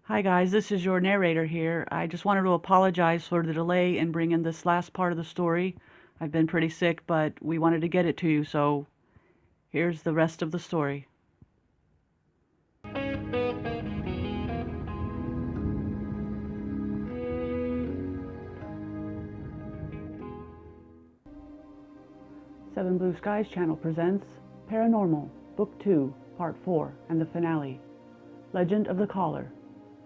Hi guys, this is your narrator here. I just wanted to apologize for the delay in bringing this last part of the story. I've been pretty sick, but we wanted to get it to you, so here's the rest of the story. Seven Blue Skies channel presents Paranormal, Book 2, Part 4, and the finale, Legend of the Caller,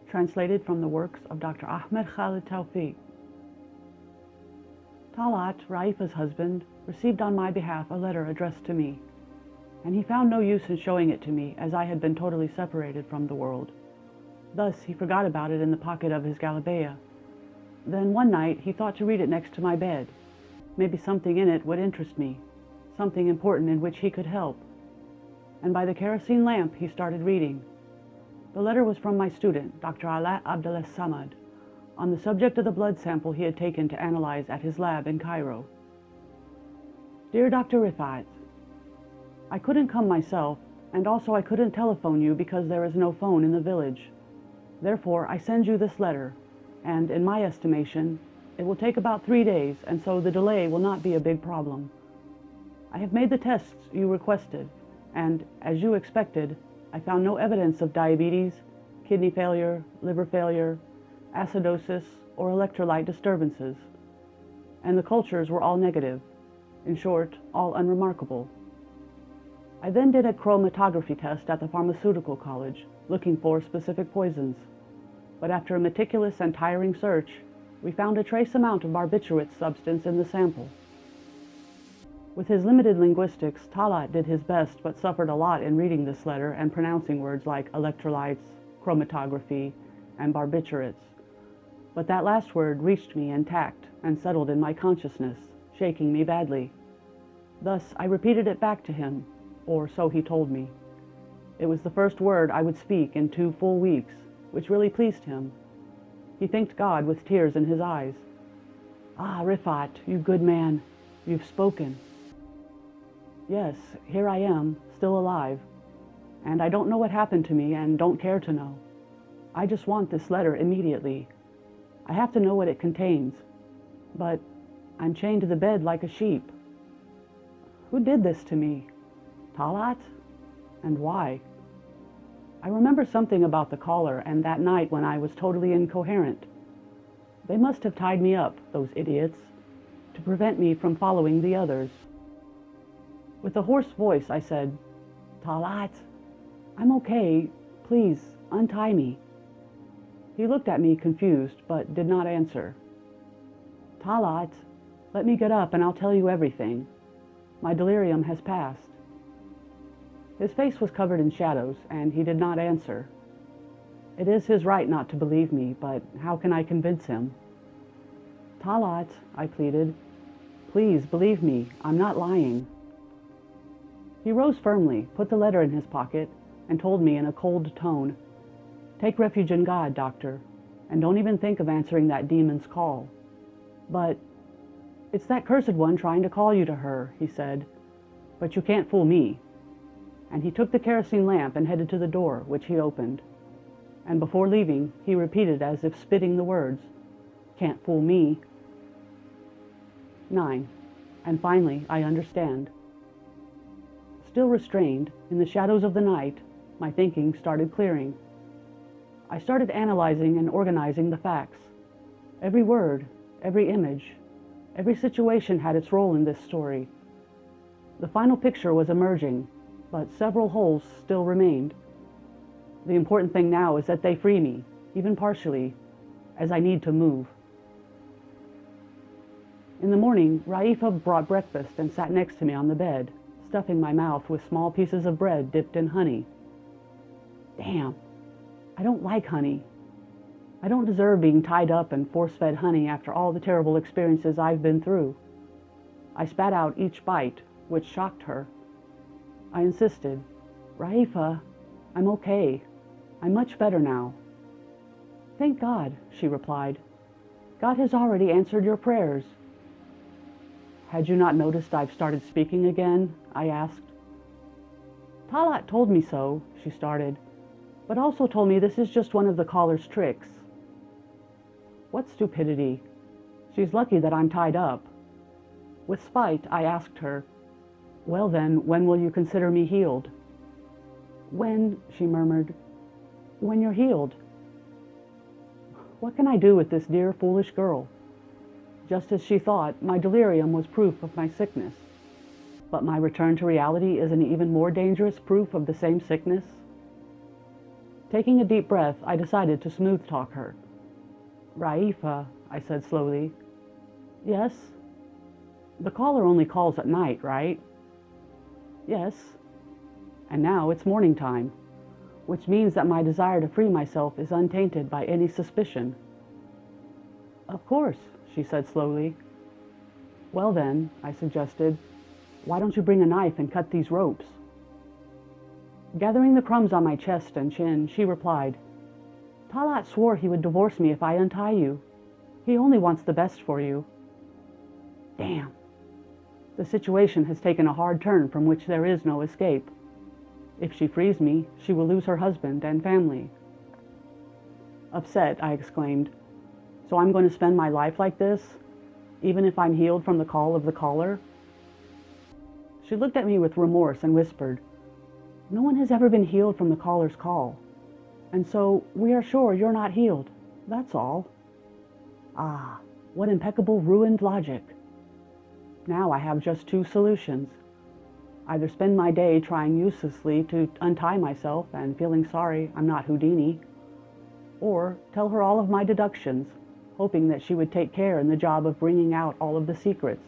translated from the works of Dr. Ahmed Khalid Tawfiq. Talat, Raifa's husband, received on my behalf a letter addressed to me, and he found no use in showing it to me, as I had been totally separated from the world. Thus he forgot about it in the pocket of his galabeah. Then one night he thought to read it next to my bed. Maybe something in it would interest me, something important in which he could help. And by the kerosene lamp he started reading. The letter was from my student, Dr. Ala Abdel Samad, on the subject of the blood sample he had taken to analyze at his lab in Cairo. Dear Dr. Rifat, I couldn't come myself, and also I couldn't telephone you because there is no phone in the village. Therefore, I send you this letter, and in my estimation, it will take about 3 days, and so the delay will not be a big problem. I have made the tests you requested, and, as you expected, I found no evidence of diabetes, kidney failure, liver failure, acidosis, or electrolyte disturbances. And the cultures were all negative. In short, all unremarkable. I then did a chromatography test at the pharmaceutical college, looking for specific poisons. But after a meticulous and tiring search, we found a trace amount of barbiturate substance in the sample. With his limited linguistics, Talat did his best but suffered a lot in reading this letter and pronouncing words like electrolytes, chromatography, and barbiturates. But that last word reached me intact and settled in my consciousness, shaking me badly. Thus I repeated it back to him, or so he told me. It was the first word I would speak in 2 full weeks, which really pleased him. He thanked God with tears in his eyes. Ah, Rifat, you good man, you've spoken. Yes, here I am, still alive, and I don't know what happened to me and don't care to know. I just want this letter immediately. I have to know what it contains, but I'm chained to the bed like a sheep. Who did this to me? Talat? And why? I remember something about the caller and that night when I was totally incoherent. They must have tied me up, those idiots, to prevent me from following the others. With a hoarse voice, I said, Talat, I'm okay. Please, untie me. He looked at me confused, but did not answer. Talat, let me get up and I'll tell you everything. My delirium has passed. His face was covered in shadows, and he did not answer. It is his right not to believe me, but how can I convince him? Talat, I pleaded, please believe me, I'm not lying. He rose firmly, put the letter in his pocket, and told me in a cold tone, take refuge in God, doctor, and don't even think of answering that demon's call. But it's that cursed one trying to call you to her, he said, but you can't fool me. And he took the kerosene lamp and headed to the door, which he opened. And before leaving, he repeated as if spitting the words, can't fool me. 9. And finally, I understand. Still restrained, in the shadows of the night, my thinking started clearing. I started analyzing and organizing the facts. Every word, every image, every situation had its role in this story. The final picture was emerging, but several holes still remained. The important thing now is that they free me, even partially, as I need to move. In the morning, Raifa brought breakfast and sat next to me on the bed, stuffing my mouth with small pieces of bread dipped in honey. Damn, I don't like honey. I don't deserve being tied up and force-fed honey after all the terrible experiences I've been through. I spat out each bite, which shocked her. I insisted, Raifa, I'm okay. I'm much better now. Thank God, she replied. God has already answered your prayers. Had you not noticed I've started speaking again? I asked. Talat told me so, she started. but also told me this is just one of the collar's tricks. What stupidity. She's lucky that I'm tied up. With spite, I asked her, "Well then, when will you consider me healed?" "When," she murmured, "when you're healed." What can I do with this dear, foolish girl? Just as she thought, my delirium was proof of my sickness. But my return to reality is an even more dangerous proof of the same sickness. Taking a deep breath, I decided to smooth talk her. "Raifa," I said slowly. "Yes?" "The caller only calls at night, right?" "Yes." "And now it's morning time, which means that my desire to free myself is untainted by any suspicion." "Of course," she said slowly. "Well then," I suggested, "why don't you bring a knife and cut these ropes?" Gathering the crumbs on my chest and chin, she replied, "Talat swore he would divorce me if I untie you. He only wants the best for you." Damn. The situation has taken a hard turn from which there is no escape. If she frees me, she will lose her husband and family. Upset, I exclaimed, "So I'm going to spend my life like this, even if I'm healed from the call of the caller?" She looked at me with remorse and whispered, "No one has ever been healed from the caller's call. And so we are sure you're not healed. That's all." Ah, what impeccable ruined logic. Now I have just two solutions. Either spend my day trying uselessly to untie myself and feeling sorry I'm not Houdini, or tell her all of my deductions, hoping that she would take care in the job of bringing out all of the secrets.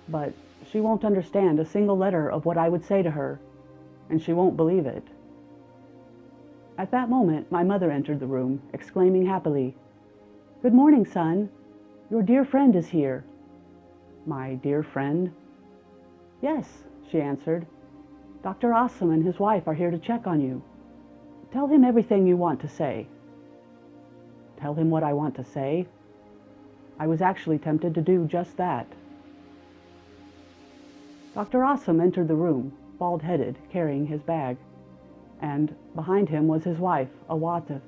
But she won't understand a single letter of what I would say to her, and she won't believe it. At that moment, my mother entered the room, exclaiming happily, "Good morning, son. Your dear friend is here." "My dear friend?" "Yes," she answered. "Dr. Assam and his wife are here to check on you. Tell him everything you want to say." Tell him what I want to say? I was actually tempted to do just that. Dr. Assam entered the room, bald-headed, carrying his bag, and behind him was his wife, Awatif.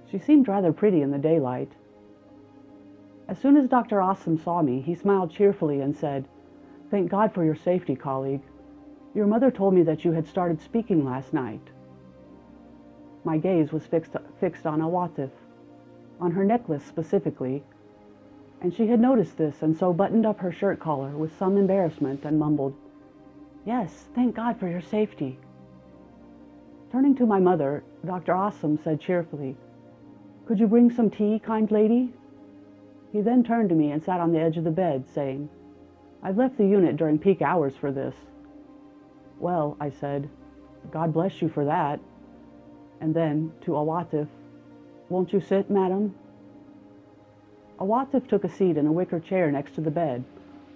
She seemed rather pretty in the daylight. As soon as Dr. Assam saw me, he smiled cheerfully and said, "Thank God for your safety, colleague. Your mother told me that you had started speaking last night." My gaze was fixed on Awatif, on her necklace specifically, and she had noticed this and so buttoned up her shirt collar with some embarrassment and mumbled, "Yes, thank God for your safety." Turning to my mother, Dr. Assam said cheerfully, "Could you bring some tea, kind lady?" He then turned to me and sat on the edge of the bed, saying, "I've left the unit during peak hours for this." "Well," I said, "God bless you for that." And then, to Awatif, "Won't you sit, madam?" Awatif took a seat in a wicker chair next to the bed,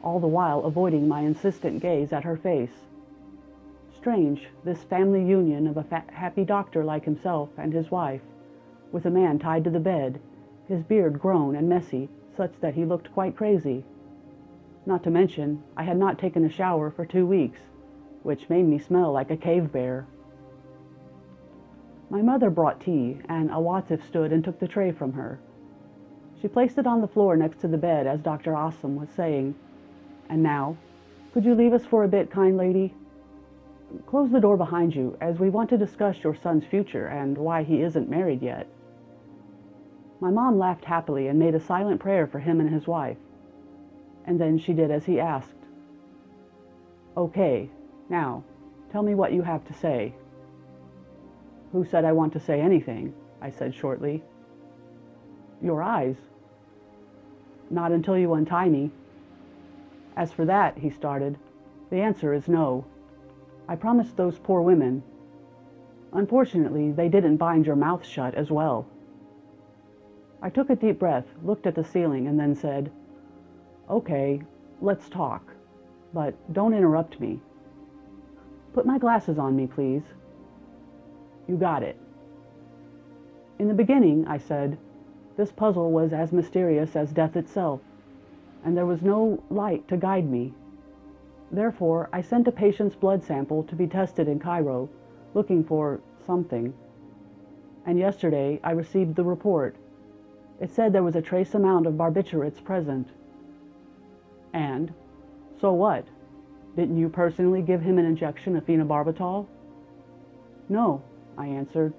all the while avoiding my insistent gaze at her face. Strange, this family union of a happy doctor like himself and his wife, with a man tied to the bed, his beard grown and messy, such that he looked quite crazy. Not to mention, I had not taken a shower for 2 weeks, which made me smell like a cave bear. My mother brought tea, and Awatif stood and took the tray from her. She placed it on the floor next to the bed as Dr. Assam was saying, "And now, could you leave us for a bit, kind lady? Close the door behind you, as we want to discuss your son's future and why he isn't married yet." My mom laughed happily and made a silent prayer for him and his wife. And then she did as he asked. "Okay, now, tell me what you have to say." "Who said I want to say anything?" I said shortly. "Your eyes." "Not until you untie me." "As for that," he started, "the answer is no. I promised those poor women. Unfortunately, they didn't bind your mouth shut as well." I took a deep breath, looked at the ceiling, and then said, "Okay, let's talk, but don't interrupt me. Put my glasses on me, please." "You got it." "In the beginning," I said, "this puzzle was as mysterious as death itself, and there was no light to guide me. Therefore, I sent a patient's blood sample to be tested in Cairo, looking for something. And yesterday I received the report. It said there was a trace amount of barbiturates present. And? So what? Didn't you personally give him an injection of phenobarbital? No, I answered.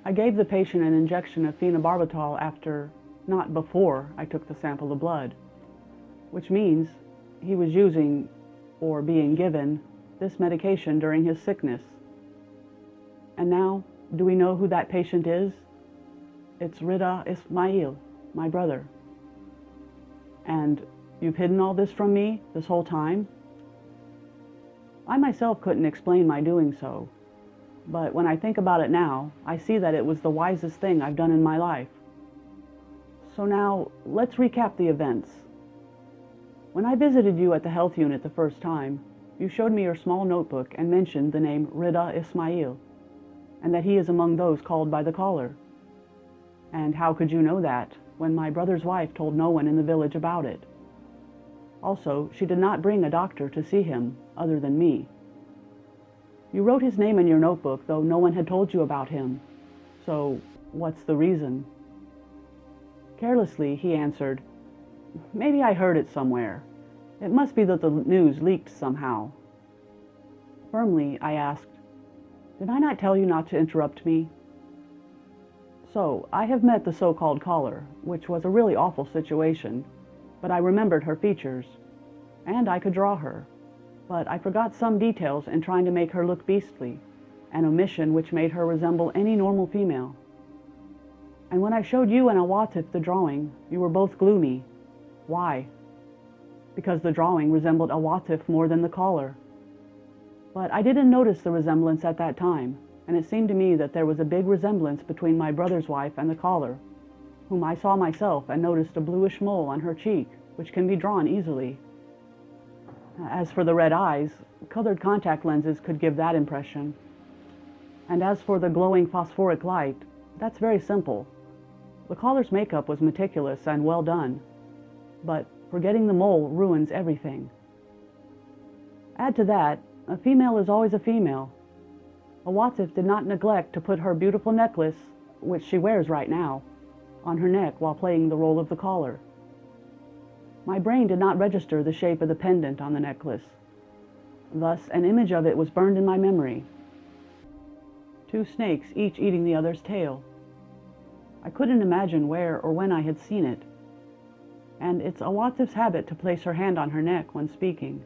I gave the patient an injection of phenobarbital after, not before, I took the sample of blood, which means he was using, or being given, this medication during his sickness. And now, do we know who that patient is? It's Rida Ismail, my brother. And you've hidden all this from me this whole time? I myself couldn't explain my doing so, but when I think about it now, I see that it was the wisest thing I've done in my life. So now, let's recap the events. When I visited you at the health unit the first time, you showed me your small notebook and mentioned the name Rida Ismail, and that he is among those called by the caller. And how could you know that, when my brother's wife told no one in the village about it? Also, she did not bring a doctor to see him, other than me. You wrote his name in your notebook, though no one had told you about him. So, what's the reason? Carelessly, he answered, Maybe I heard it somewhere. It must be that the news leaked somehow. Firmly, I asked, Did I not tell you not to interrupt me? So, I have met the so-called caller, which was a really awful situation, but I remembered her features, and I could draw her, but I forgot some details in trying to make her look beastly, an omission which made her resemble any normal female. And when I showed you and Awatif the drawing, you were both gloomy. Why? Because the drawing resembled Awatif more than the caller. But I didn't notice the resemblance at that time, and it seemed to me that there was a big resemblance between my brother's wife and the caller, whom I saw myself and noticed a bluish mole on her cheek, which can be drawn easily. As for the red eyes, colored contact lenses could give that impression. And as for the glowing phosphoric light, that's very simple. The caller's makeup was meticulous and well done, but forgetting the mole ruins everything. Add to that, a female is always a female. Awatif did not neglect to put her beautiful necklace, which she wears right now, on her neck while playing the role of the caller. My brain did not register the shape of the pendant on the necklace. Thus, an image of it was burned in my memory. Two snakes, each eating the other's tail. I couldn't imagine where or when I had seen it. And it's Awatif's habit to place her hand on her neck when speaking.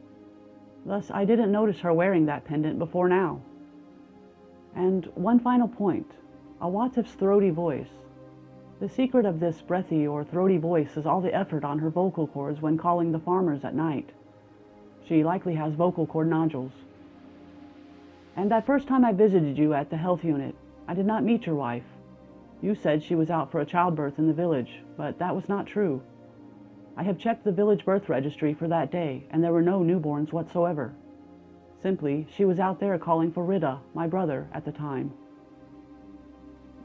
Thus, I didn't notice her wearing that pendant before now. And one final point, Awatif's throaty voice. The secret of this breathy or throaty voice is all the effort on her vocal cords when calling the farmers at night. She likely has vocal cord nodules. And that first time I visited you at the health unit, I did not meet your wife. You said she was out for a childbirth in the village, but that was not true. I have checked the village birth registry for that day, and there were no newborns whatsoever. Simply, she was out there calling for Rida, my brother, at the time.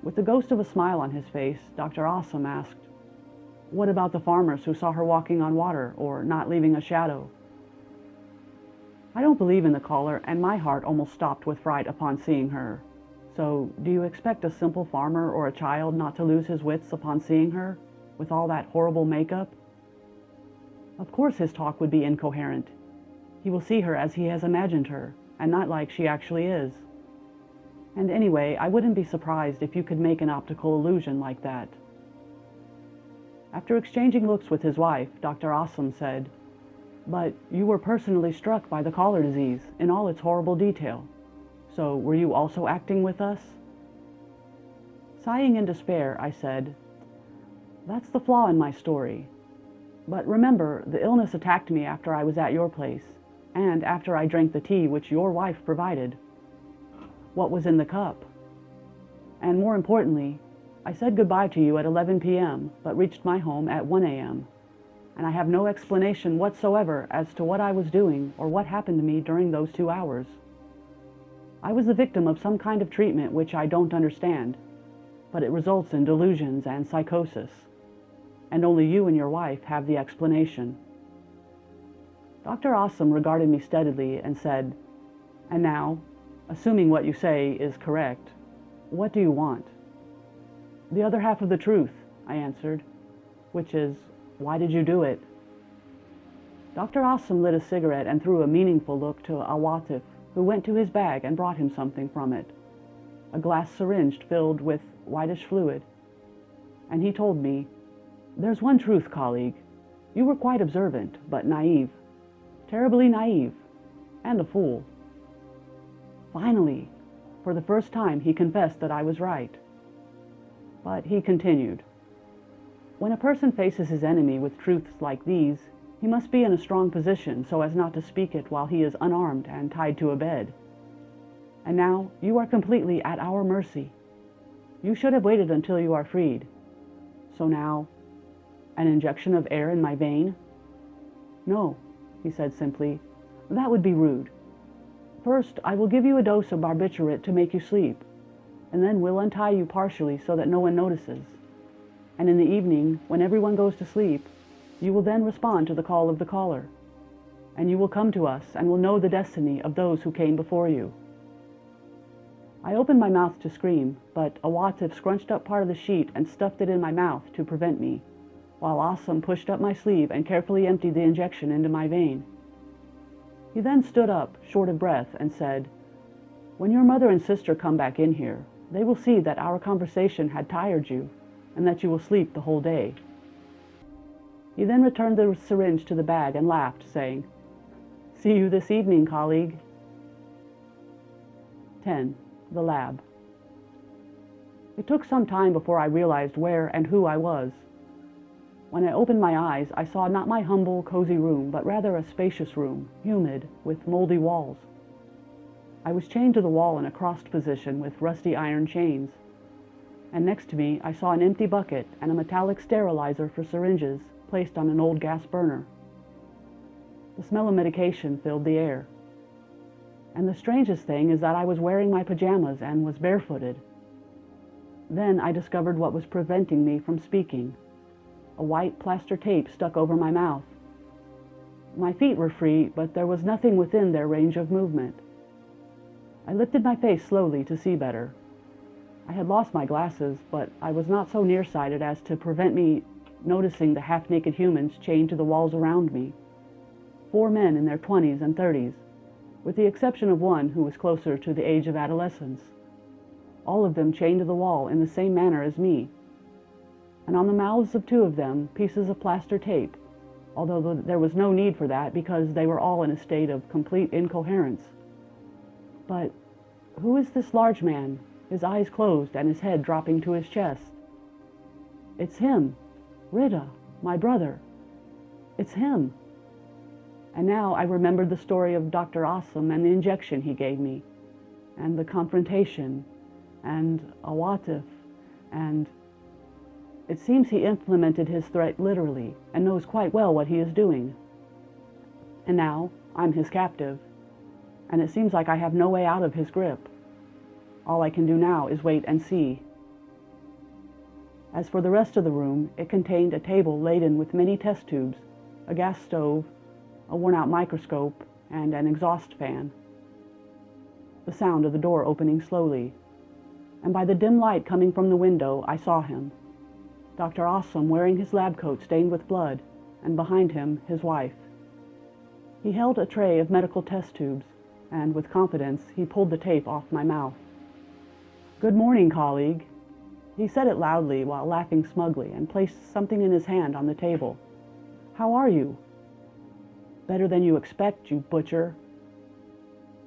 With the ghost of a smile on his face, Dr. Awesome asked, What about the farmers who saw her walking on water or not leaving a shadow? I don't believe in the caller, and my heart almost stopped with fright upon seeing her. So, do you expect a simple farmer or a child not to lose his wits upon seeing her, with all that horrible makeup? Of course his talk would be incoherent. He will see her as he has imagined her, and not like she actually is. And anyway, I wouldn't be surprised if you could make an optical illusion like that. After exchanging looks with his wife, Dr. Awesome said, But you were personally struck by the collar disease in all its horrible detail. So were you also acting with us? Sighing in despair, I said, That's the flaw in my story. But remember, the illness attacked me after I was at your place, and after I drank the tea which your wife provided. What was in the cup? And more importantly, I said goodbye to you at 11 p.m., but reached my home at 1 a.m., and I have no explanation whatsoever as to what I was doing or what happened to me during those 2 hours. I was the victim of some kind of treatment which I don't understand, but it results in delusions and psychosis, and only you and your wife have the explanation. Dr. Awesome regarded me steadily and said, "And now, assuming what you say is correct, what do you want?" "The other half of the truth," I answered, "which is, why did you do it?" Dr. Awesome lit a cigarette and threw a meaningful look to Awatif, who went to his bag and brought him something from it, a glass syringe filled with whitish fluid. And he told me, "There's one truth, colleague. You were quite observant, but naive. Terribly naive. And a fool." Finally, for the first time, he confessed that I was right. But he continued, "When a person faces his enemy with truths like these, he must be in a strong position so as not to speak it while he is unarmed and tied to a bed. And now you are completely at our mercy. You should have waited until you are freed. So now, an injection of air in my vein?" "No," he said simply, "that would be rude. First, I will give you a dose of barbiturate to make you sleep, and then we'll untie you partially so that no one notices. And in the evening, when everyone goes to sleep, you will then respond to the call of the caller, and you will come to us and will know the destiny of those who came before you." I opened my mouth to scream, but Awatif scrunched up part of the sheet and stuffed it in my mouth to prevent me, while Awesome pushed up my sleeve and carefully emptied the injection into my vein. He then stood up, short of breath, and said, "When your mother and sister come back in here, they will see that our conversation had tired you, and that you will sleep the whole day." He then returned the syringe to the bag and laughed, saying, "See you this evening, colleague." 10. The Lab. It took some time before I realized where and who I was. When I opened my eyes, I saw not my humble, cozy room, but rather a spacious room, humid, with moldy walls. I was chained to the wall in a crossed position with rusty iron chains, and next to me I saw an empty bucket and a metallic sterilizer for syringes placed on an old gas burner. The smell of medication filled the air. And the strangest thing is that I was wearing my pajamas and was barefooted. Then I discovered what was preventing me from speaking. A white plaster tape stuck over my mouth. My feet were free, but there was nothing within their range of movement. I lifted my face slowly to see better. I had lost my glasses, but I was not so nearsighted as to prevent me noticing the half-naked humans chained to the walls around me. 4 men in their 20s and 30s, with the exception of one who was closer to the age of adolescence. All of them chained to the wall in the same manner as me. And on the mouths of 2 of them, pieces of plaster tape, although there was no need for that because they were all in a state of complete incoherence. But who is this large man, his eyes closed and his head dropping to his chest? It's him, Rida, my brother. It's him. And now I remembered the story of Dr. Awesome and the injection he gave me, and the confrontation, and Awatif, and it seems he implemented his threat literally and knows quite well what he is doing. And now I'm his captive, and it seems like I have no way out of his grip. All I can do now is wait and see. As for the rest of the room, it contained a table laden with many test tubes, a gas stove, a worn-out microscope, and an exhaust fan. The sound of the door opening slowly, and by the dim light coming from the window, I saw him. Dr. Awesome wearing his lab coat stained with blood, and behind him, his wife. He held a tray of medical test tubes, and with confidence, he pulled the tape off my mouth. "Good morning, colleague." He said it loudly while laughing smugly and placed something in his hand on the table. "How are you?" "Better than you expect, you butcher."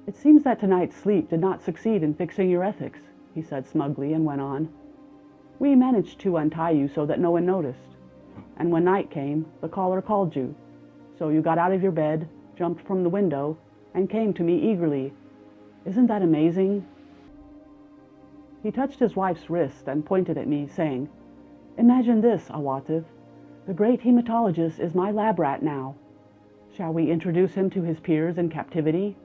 "It seems that tonight's sleep did not succeed in fixing your ethics," he said smugly and went on. "We managed to untie you so that no one noticed. And when night came, the caller called you. So you got out of your bed, jumped from the window, and came to me eagerly. Isn't that amazing?" He touched his wife's wrist and pointed at me, saying, "Imagine this, Awatif. The great hematologist is my lab rat now. Shall we introduce him to his peers in captivity?"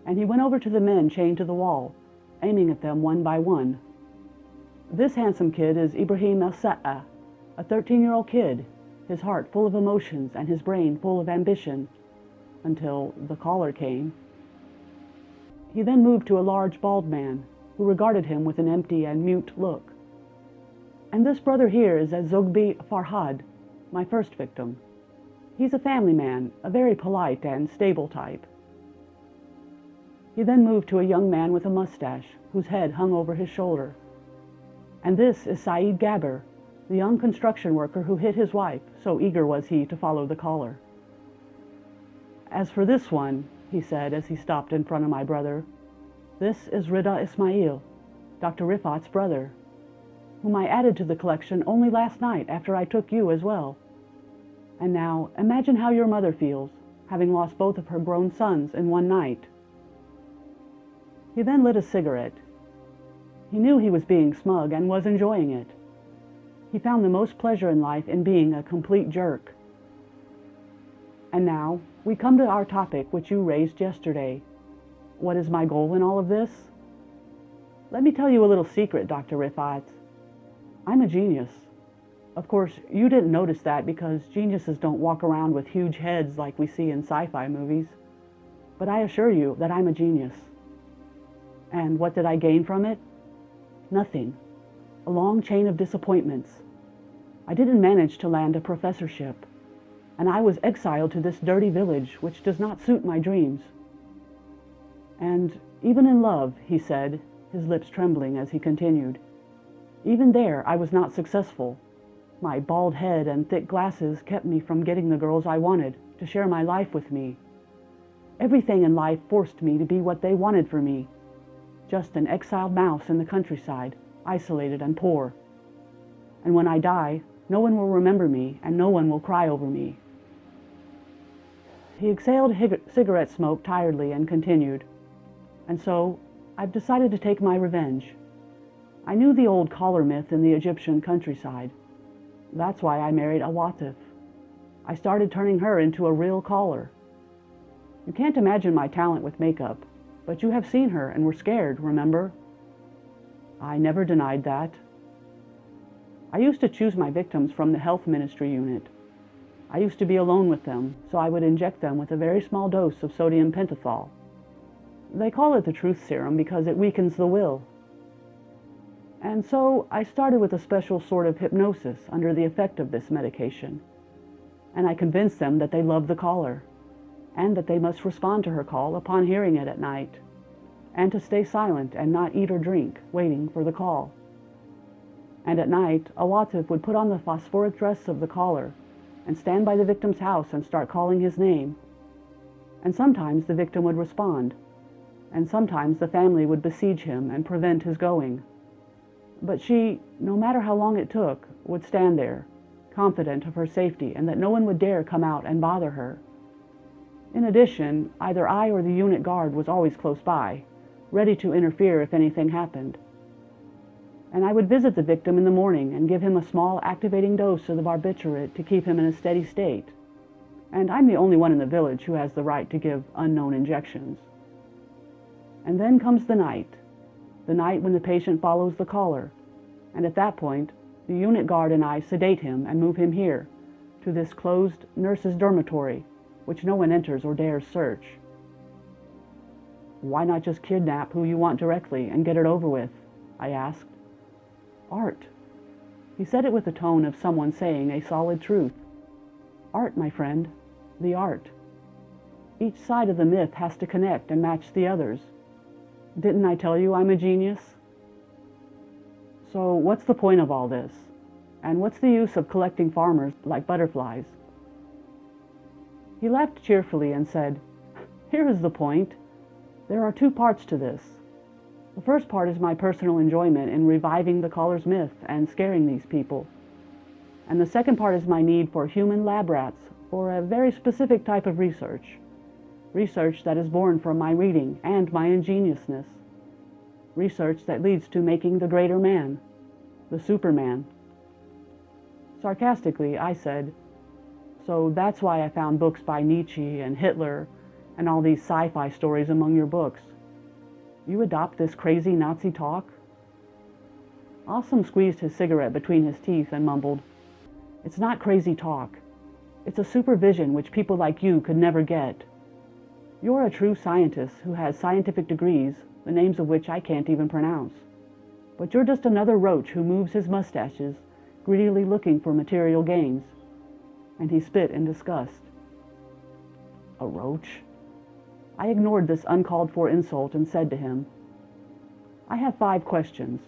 And he went over to the men chained to the wall, aiming at them one by one. "This handsome kid is Ibrahim El-Sa'a, a 13-year-old kid. his heart full of emotions and his brain full of ambition, until the caller came. He then moved to a large bald man, who regarded him with an empty and mute look. And this brother here is Zogby Farhad, my first victim. He's a family man, a very polite and stable type. He then moved to a young man with a mustache, whose head hung over his shoulder. And this is Saeed Gabber, the young construction worker who hit his wife, so eager was he to follow the caller. As for this one, he said as he stopped in front of my brother, this is Rida Ismail, Dr. Rifat's brother, whom I added to the collection only last night after I took you as well. And now, imagine how your mother feels, having lost both of her grown sons in one night. He then lit a cigarette. He knew he was being smug and was enjoying it. He found the most pleasure in life in being a complete jerk. And now, we come to our topic which you raised yesterday. What is my goal in all of this? Let me tell you a little secret, Dr. Rifat. I'm a genius. Of course, you didn't notice that because geniuses don't walk around with huge heads like we see in sci-fi movies. But I assure you that I'm a genius. And what did I gain from it? Nothing. A long chain of disappointments. I didn't manage to land a professorship, and I was exiled to this dirty village which does not suit my dreams. And even in love, he said, his lips trembling as he continued, even there I was not successful. My bald head and thick glasses kept me from getting the girls I wanted to share my life with me. Everything in life forced me to be what they wanted for me. Just an exiled mouse in the countryside, isolated and poor. And when I die, no one will remember me and no one will cry over me. He exhaled cigarette smoke tiredly and continued, and so I've decided to take my revenge. I knew the old collar myth in the Egyptian countryside. That's why I married Awatif. I started turning her into a real collar. You can't imagine my talent with makeup, but you have seen her and were scared, remember? I never denied that. I used to choose my victims from the health ministry unit. I used to be alone with them, so I would inject them with a very small dose of sodium pentothal. They call it the truth serum because it weakens the will. And so I started with a special sort of hypnosis under the effect of this medication. And I convinced them that they loved the caller, and that they must respond to her call upon hearing it at night, and to stay silent and not eat or drink, waiting for the call. And at night, Awatif would put on the phosphoric dress of the caller and stand by the victim's house and start calling his name. And sometimes the victim would respond, and sometimes the family would besiege him and prevent his going. But she, no matter how long it took, would stand there, confident of her safety and that no one would dare come out and bother her. In addition, either I or the unit guard was always close by, ready to interfere if anything happened. And I would visit the victim in the morning and give him a small activating dose of the barbiturate to keep him in a steady state. And I'm the only one in the village who has the right to give unknown injections. And then comes the night when the patient follows the caller, and at that point, the unit guard and I sedate him and move him here, to this closed nurse's dormitory, which no one enters or dares search. Why not just kidnap who you want directly and get it over with? I asked. Art. He said it with the tone of someone saying a solid truth. Art, my friend, the art. Each side of the myth has to connect and match the others. Didn't I tell you I'm a genius? So what's the point of all this? And what's the use of collecting farmers like butterflies? He laughed cheerfully and said, Here is the point. There are two parts to this. The first part is my personal enjoyment in reviving the caller's myth and scaring these people. And the second part is my need for human lab rats for a very specific type of research. Research that is born from my reading and my ingeniousness. Research that leads to making the greater man, the Superman. Sarcastically, I said, So that's why I found books by Nietzsche and Hitler and all these sci-fi stories among your books. You adopt this crazy Nazi talk? Awesome squeezed his cigarette between his teeth and mumbled, It's not crazy talk. It's a supervision which people like you could never get. You're a true scientist who has scientific degrees, the names of which I can't even pronounce. But you're just another roach who moves his mustaches, greedily looking for material gains. And he spit in disgust. A roach? I ignored this uncalled-for insult and said to him, I have 5 questions.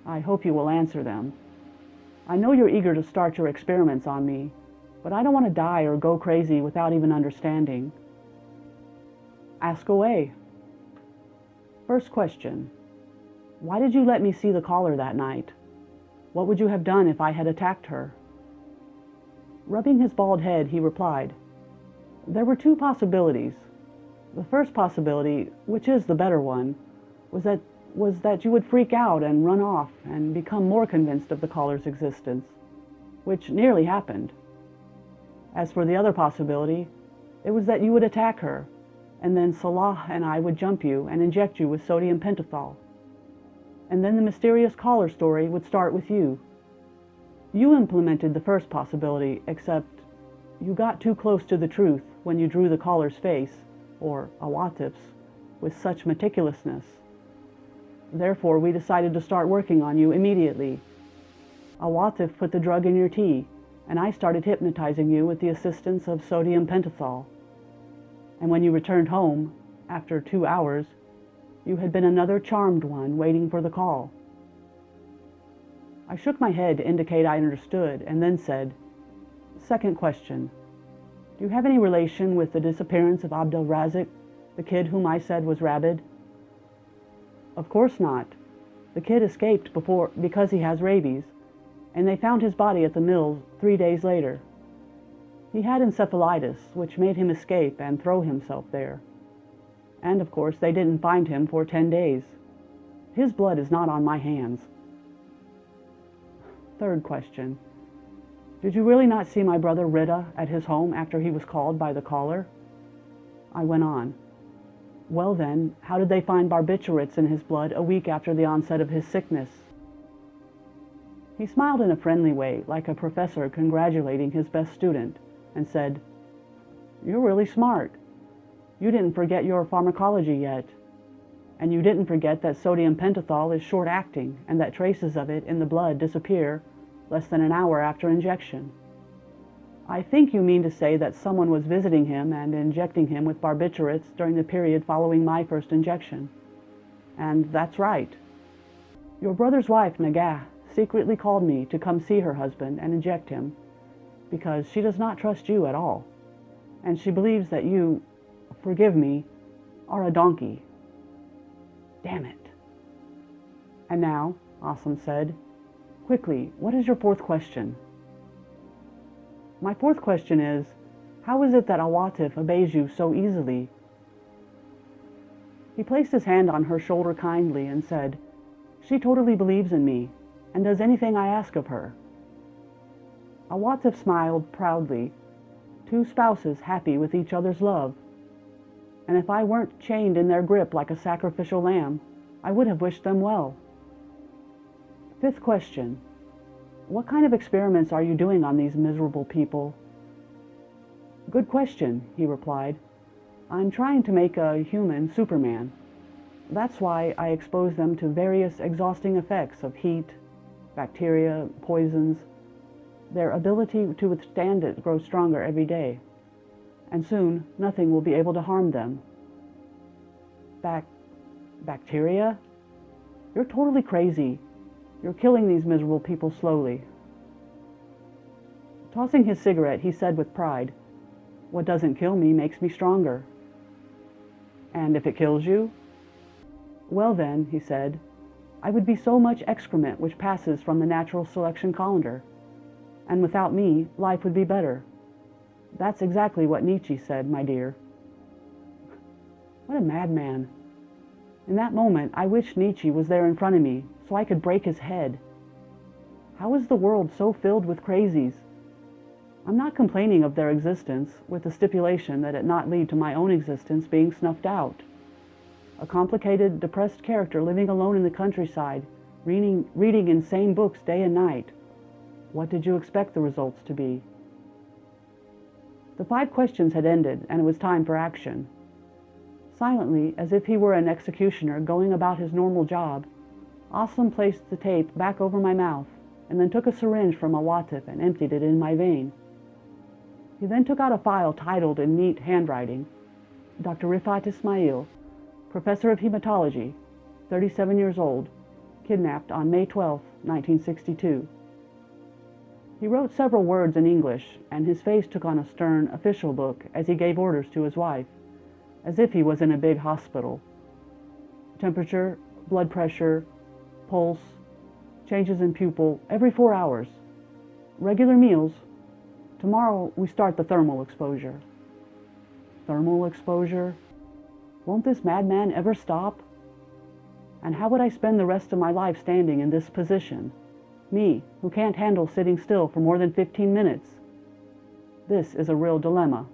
I hope you will answer them. I know you're eager to start your experiments on me, but I don't want to die or go crazy without even understanding. Ask away. First question. Why did you let me see the caller that night? What would you have done if I had attacked her? Rubbing his bald head, he replied, There were 2 possibilities. The first possibility, which is the better one, was that you would freak out and run off and become more convinced of the caller's existence, which nearly happened. As for the other possibility, it was that you would attack her, and then Salah and I would jump you and inject you with sodium pentothal. And then the mysterious caller story would start with you. You implemented the first possibility, except you got too close to the truth when you drew the caller's face, or Awatif's, with such meticulousness. Therefore, we decided to start working on you immediately. Awatif put the drug in your tea, and I started hypnotizing you with the assistance of sodium pentothal. And when you returned home, after 2 hours, you had been another charmed one waiting for the call. I shook my head to indicate I understood, and then said, Second question. Do you have any relation with the disappearance of Abdel Razik, the kid whom I said was rabid? Of course not. The kid escaped because he has rabies, and they found his body at the mills 3 days later. He had encephalitis, which made him escape and throw himself there. And of course they didn't find him for 10 days. His blood is not on my hands. Third question. Did you really not see my brother Rida at his home after he was called by the caller? I went on. Well then, how did they find barbiturates in his blood a week after the onset of his sickness? He smiled in a friendly way, like a professor congratulating his best student, and said, You're really smart. You didn't forget your pharmacology yet. And you didn't forget that sodium pentothal is short-acting and that traces of it in the blood disappear less than an hour after injection. I think you mean to say that someone was visiting him and injecting him with barbiturates during the period following my first injection. And that's right. Your brother's wife, Nagah, secretly called me to come see her husband and inject him, because she does not trust you at all, and she believes that you, forgive me, are a donkey. Damn it. And now, Asim said, quickly, what is your 4th question? My 4th question is, how is it that Awatif obeys you so easily? He placed his hand on her shoulder kindly and said, She totally believes in me, and does anything I ask of her. Awatif smiled proudly, 2 spouses happy with each other's love. And if I weren't chained in their grip like a sacrificial lamb, I would have wished them well. 5th question. What kind of experiments are you doing on these miserable people? Good question, he replied. I'm trying to make a human Superman. That's why I expose them to various exhausting effects of heat, bacteria, poisons. Their ability to withstand it grows stronger every day, and soon nothing will be able to harm them. Bacteria? You're totally crazy. You're killing these miserable people slowly. Tossing his cigarette, he said with pride, What doesn't kill me makes me stronger. And if it kills you? Well then, he said, I would be so much excrement which passes from the natural selection colander. And without me, life would be better. That's exactly what Nietzsche said, my dear. What a madman. In that moment, I wished Nietzsche was there in front of me, so I could break his head. How is the world so filled with crazies? I'm not complaining of their existence, with the stipulation that it not lead to my own existence being snuffed out. A complicated, depressed character living alone in the countryside, reading insane books day and night. What did you expect the results to be? The 5 questions had ended, and it was time for action. Silently, as if he were an executioner going about his normal job, Aslam placed the tape back over my mouth and then took a syringe from Awatif and emptied it in my vein. He then took out a file titled in neat handwriting, Dr. Rifat Ismail, Professor of Hematology, 37 years old, kidnapped on May 12, 1962. He wrote several words in English, and his face took on a stern, official look as he gave orders to his wife, as if he was in a big hospital. Temperature, blood pressure, pulse, changes in pupil every 4 hours. Regular meals. Tomorrow we start the thermal exposure. Thermal exposure? Won't this madman ever stop? And how would I spend the rest of my life standing in this position? Me, who can't handle sitting still for more than 15 minutes. This is a real dilemma.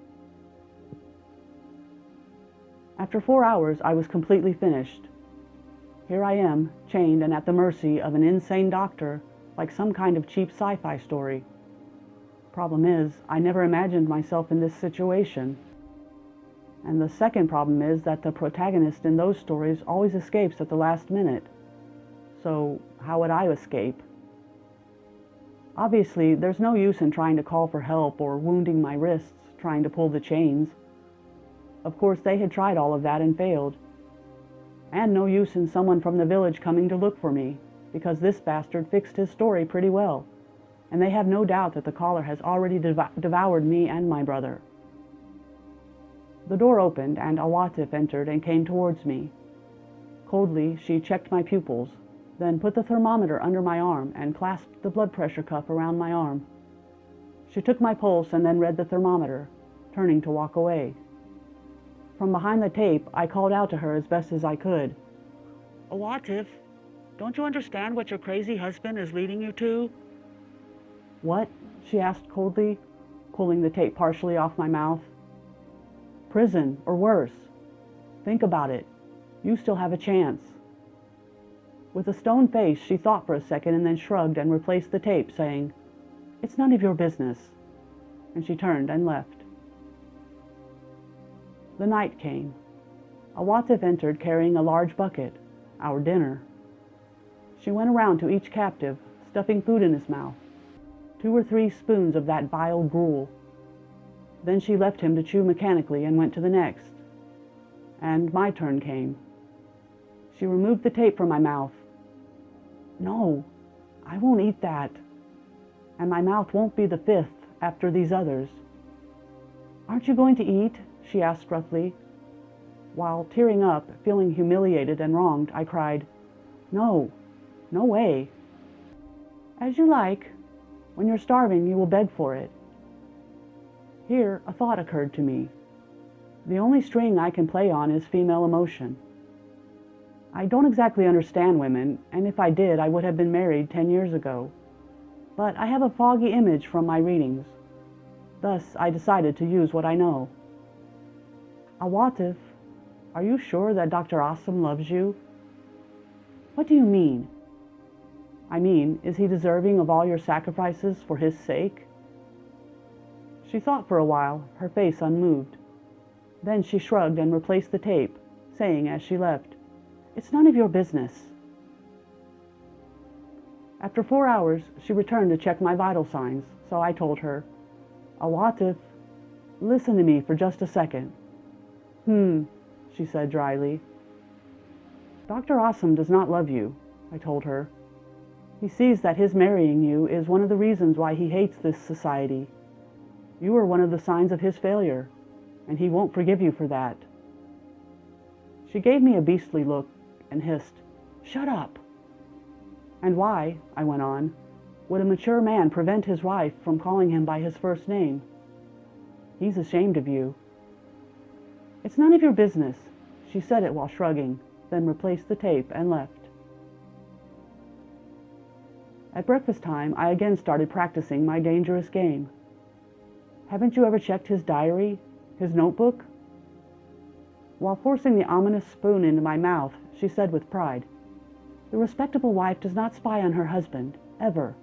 After 4 hours, I was completely finished. Here I am, chained and at the mercy of an insane doctor, like some kind of cheap sci-fi story. Problem is, I never imagined myself in this situation. And the second problem is that the protagonist in those stories always escapes at the last minute. So, how would I escape? Obviously, there's no use in trying to call for help or wounding my wrists trying to pull the chains. Of course, they had tried all of that and failed. And no use in someone from the village coming to look for me, because this bastard fixed his story pretty well, and they have no doubt that the caller has already devoured me and my brother. The door opened, and Awatif entered and came towards me. Coldly, she checked my pupils, then put the thermometer under my arm and clasped the blood pressure cuff around my arm. She took my pulse and then read the thermometer, turning to walk away. From behind the tape, I called out to her as best as I could. Awatif, don't you understand what your crazy husband is leading you to? What? She asked coldly, pulling the tape partially off my mouth. Prison, or worse. Think about it. You still have a chance. With a stone face, she thought for a second and then shrugged and replaced the tape, saying, It's none of your business. And she turned and left. The night came. Awatif entered carrying a large bucket, our dinner. She went around to each captive, stuffing food in his mouth, 2 or 3 spoons of that vile gruel. Then she left him to chew mechanically and went to the next. And my turn came. She removed the tape from my mouth. No, I won't eat that. And my mouth won't be the 5th after these others. Aren't you going to eat? She asked roughly. While tearing up, feeling humiliated and wronged, I cried, No, no way. As you like. When you're starving, you will beg for it. Here, a thought occurred to me. The only string I can play on is female emotion. I don't exactly understand women, and if I did, I would have been married 10 years ago. But I have a foggy image from my readings. Thus, I decided to use what I know. Awatif, are you sure that Dr. Aslam loves you? What do you mean? I mean, is he deserving of all your sacrifices for his sake? She thought for a while, her face unmoved. Then she shrugged and replaced the tape, saying as she left, It's none of your business. After 4 hours, she returned to check my vital signs, so I told her, Awatif, listen to me for just a second. She said dryly. Dr. Aslam does not love you, I told her. He sees that his marrying you is one of the reasons why he hates this society. You are one of the signs of his failure, and he won't forgive you for that. She gave me a beastly look and hissed, Shut up! And why, I went on, would a mature man prevent his wife from calling him by his first name? He's ashamed of you. It's none of your business, she said it while shrugging, then replaced the tape and left. At breakfast time, I again started practicing my dangerous game. Haven't you ever checked his diary, his notebook? While forcing the ominous spoon into my mouth, she said with pride, The respectable wife does not spy on her husband, ever.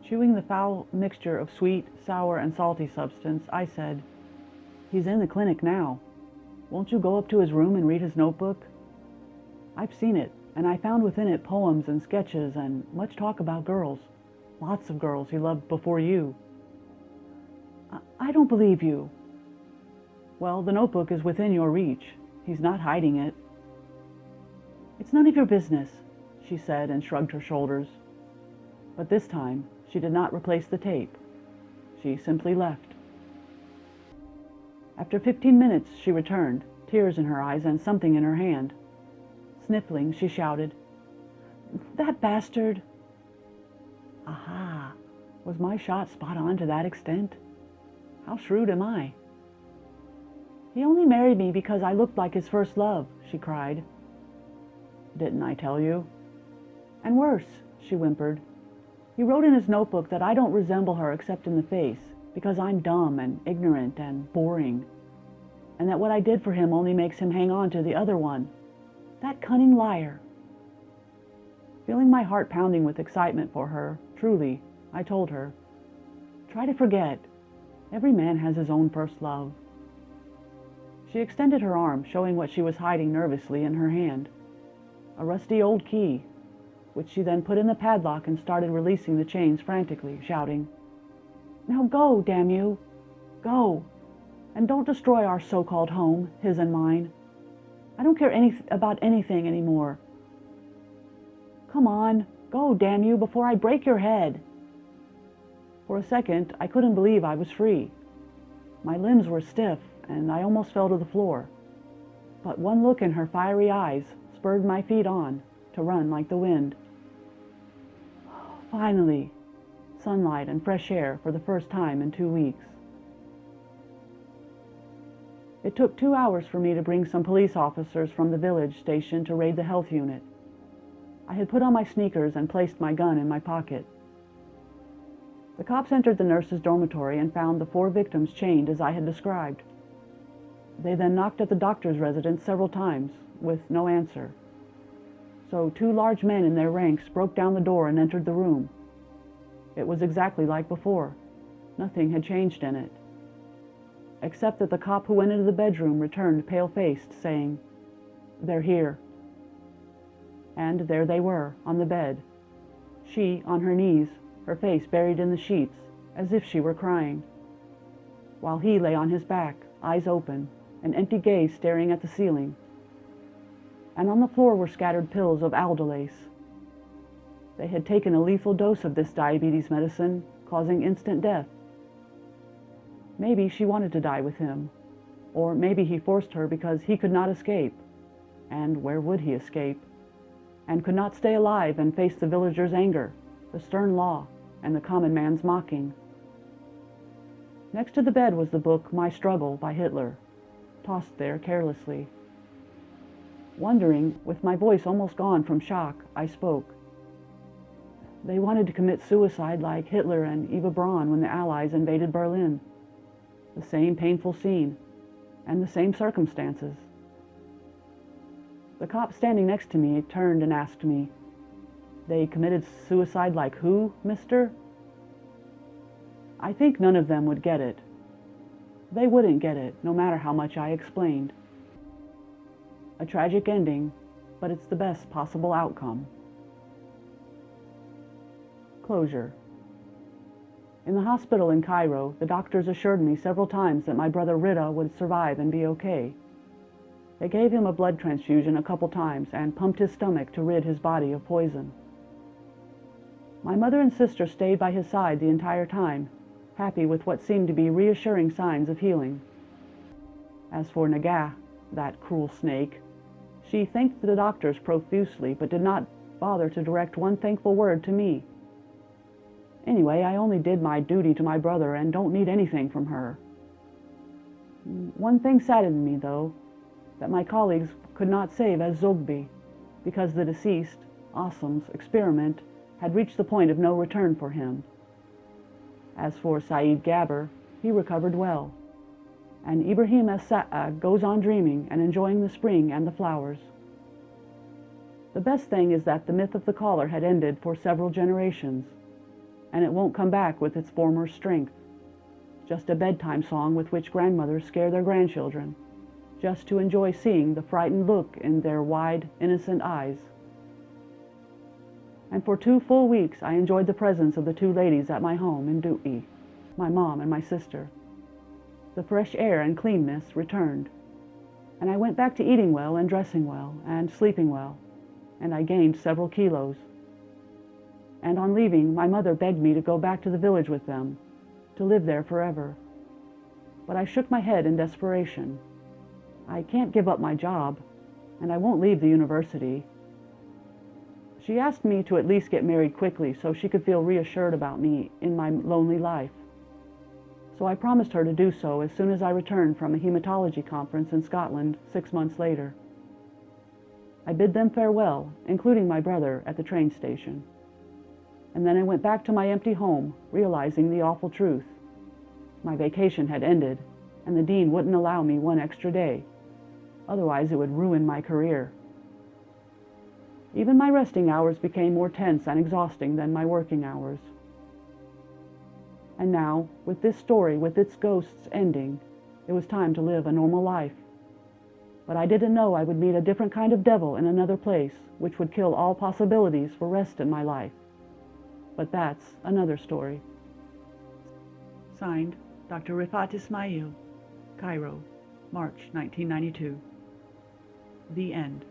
Chewing the foul mixture of sweet, sour, and salty substance, I said, "He's in the clinic now. Won't you go up to his room and read his notebook? I've seen it, and I found within it poems and sketches and much talk about girls. Lots of girls he loved before you." I don't believe you." "Well, the notebook is within your reach. He's not hiding it." "It's none of your business," she said and shrugged her shoulders. But this time, she did not replace the tape. She simply left. After 15 minutes, she returned, tears in her eyes and something in her hand. Sniffling, she shouted, "That bastard!" Aha! Was my shot spot on to that extent? How shrewd am I? "He only married me because I looked like his first love," she cried. "Didn't I tell you?" "And worse," she whimpered. "He wrote in his notebook that I don't resemble her except in the face, because I'm dumb and ignorant and boring, and that what I did for him only makes him hang on to the other one. That cunning liar!" Feeling my heart pounding with excitement for her, truly, I told her, "Try to forget. Every man has his own first love." She extended her arm, showing what she was hiding nervously in her hand. A rusty old key, which she then put in the padlock and started releasing the chains frantically, shouting, "Now go, damn you! Go! And don't destroy our so-called home, his and mine. I don't care about anything anymore. Come on, go, damn you, before I break your head." For a second, I couldn't believe I was free. My limbs were stiff, and I almost fell to the floor. But one look in her fiery eyes spurred my feet on, to run like the wind. Finally, sunlight and fresh air for the first time in 2 weeks. It took 2 hours for me to bring some police officers from the village station to raid the health unit. I had put on my sneakers and placed my gun in my pocket. The cops entered the nurse's dormitory and found the 4 victims chained as I had described. They then knocked at the doctor's residence several times, with no answer. So 2 large men in their ranks broke down the door and entered the room. It was exactly like before. Nothing had changed in it, except that the cop who went into the bedroom returned pale-faced, saying, "They're here." And there they were, on the bed. She on her knees, her face buried in the sheets, as if she were crying, while he lay on his back, eyes open, an empty gaze staring at the ceiling. And on the floor were scattered pills of Aldolase. They had taken a lethal dose of this diabetes medicine, causing instant death. Maybe she wanted to die with him, or maybe he forced her because he could not escape, and where would he escape, and could not stay alive and face the villagers' anger, the stern law, and the common man's mocking. Next to the bed was the book My Struggle by Hitler, tossed there carelessly. Wondering, with my voice almost gone from shock, I spoke. They wanted to commit suicide like Hitler and Eva Braun when the Allies invaded Berlin. The same painful scene, and the same circumstances. The cop standing next to me turned and asked me, "They committed suicide like who, mister?" I think none of them would get it. They wouldn't get it, no matter how much I explained. A tragic ending, but it's the best possible outcome. Closure. In the hospital in Cairo, the doctors assured me several times that my brother Rida would survive and be okay. They gave him a blood transfusion a couple times and pumped his stomach to rid his body of poison. My mother and sister stayed by his side the entire time, happy with what seemed to be reassuring signs of healing. As for Nagah, that cruel snake, she thanked the doctors profusely but did not bother to direct one thankful word to me. Anyway, I only did my duty to my brother and don't need anything from her. One thing saddened me, though, that my colleagues could not save Az-Zogby, because the deceased, Asim's, experiment had reached the point of no return for him. As for Saeed Gabr, he recovered well, and Ibrahim as-Sa'ad goes on dreaming and enjoying the spring and the flowers. The best thing is that the myth of the collar had ended for several generations. and it won't come back with its former strength. Just a bedtime song with which grandmothers scare their grandchildren, just to enjoy seeing the frightened look in their wide, innocent eyes. And for 2 full weeks I enjoyed the presence of the 2 ladies at my home in Dutton, my mom and my sister. The fresh air and cleanness returned, and I went back to eating well and dressing well and sleeping well, and I gained several kilos. And on leaving, my mother begged me to go back to the village with them, to live there forever. But I shook my head in desperation. I can't give up my job, and I won't leave the university. She asked me to at least get married quickly so she could feel reassured about me in my lonely life. So I promised her to do so as soon as I returned from a hematology conference in Scotland 6 months later. I bid them farewell, including my brother, at the train station. And then I went back to my empty home, realizing the awful truth. My vacation had ended, and the dean wouldn't allow me 1 extra day. Otherwise, it would ruin my career. Even my resting hours became more tense and exhausting than my working hours. And now, with this story, with its ghosts ending, it was time to live a normal life. But I didn't know I would meet a different kind of devil in another place, which would kill all possibilities for rest in my life. But that's another story. Signed, Dr. Rifat Ismail, Cairo, March 1992. The end.